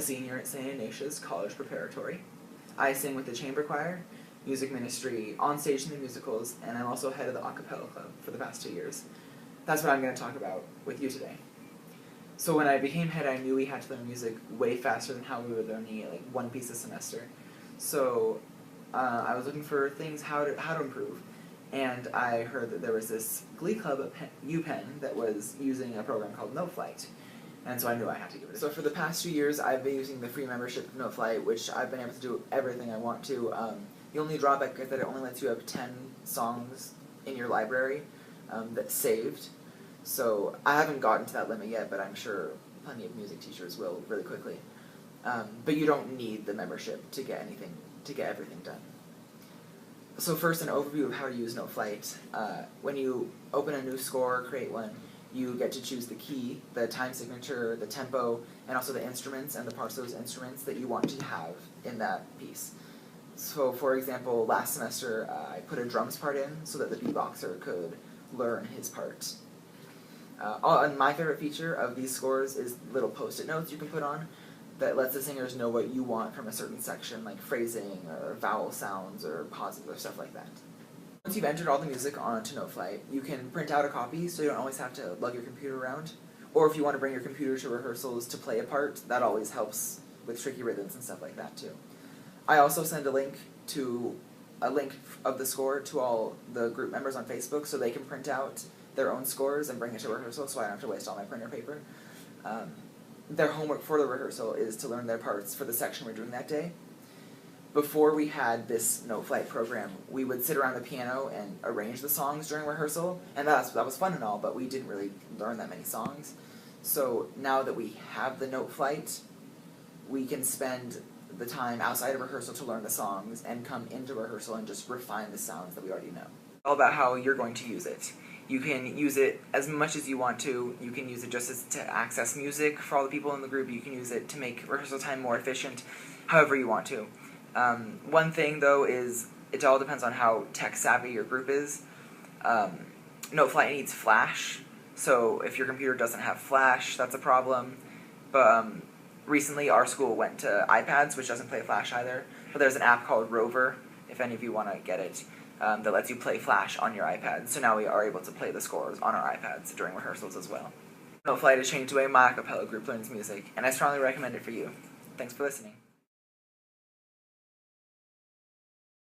a senior at St. Ignatius College Preparatory. I sing with the chamber choir, music ministry, on stage in the musicals, and I'm also head of the a cappella club for the past 2 years. That's what I'm going to talk about with you today. So when I became head, I knew we had to learn music way faster than how we were learning it, like one piece a semester. So I was looking for things how to improve, and I heard that there was this glee club at UPenn that was using a program called Noteflight, and so I knew I had to give it a try. So for the past 2 years, I've been using the free membership of Noteflight, which I've been able to do everything I want to. The only drawback is that it only lets you have 10 songs in your library that's saved. So I haven't gotten to that limit yet, but I'm sure plenty of music teachers will really quickly. But you don't need the membership to get everything done. So first, an overview of how to use Noteflight. When you open a new score, create one, you get to choose the key, the time signature, the tempo, and also the instruments and the parts of those instruments that you want to have in that piece. So for example, last semester I put a drums part in so that the beatboxer could learn his part. And my favorite feature of these scores is little post-it notes you can put on that lets the singers know what you want from a certain section, like phrasing or vowel sounds or pauses or stuff like that. Once you've entered all the music onto Noteflight, you can print out a copy so you don't always have to lug your computer around. Or if you want to bring your computer to rehearsals to play a part, that always helps with tricky rhythms and stuff like that too. I also send a link of the score to all the group members on Facebook so they can print out their own scores and bring it to rehearsal so I don't have to waste all my printer paper. Their homework for the rehearsal is to learn their parts for the section we're doing that day. Before we had this Noteflight program, we would sit around the piano and arrange the songs during rehearsal, and that was fun and all, but we didn't really learn that many songs. So now that we have the Noteflight, we can spend the time outside of rehearsal to learn the songs and come into rehearsal and just refine the sounds that we already know. All about how you're going to use it. You can use it as much as you want to. You can use it just to access music for all the people in the group. You can use it to make rehearsal time more efficient, however you want to. One thing, though, is it all depends on how tech-savvy your group is. Noteflight needs Flash, so if your computer doesn't have Flash, that's a problem. But recently, our school went to iPads, which doesn't play Flash either. But there's an app called Rover, if any of you want to get it, that lets you play Flash on your iPad. So now we are able to play the scores on our iPads during rehearsals as well. Noteflight has changed the way my a cappella group learns music, and I strongly recommend it for you. Thanks for listening.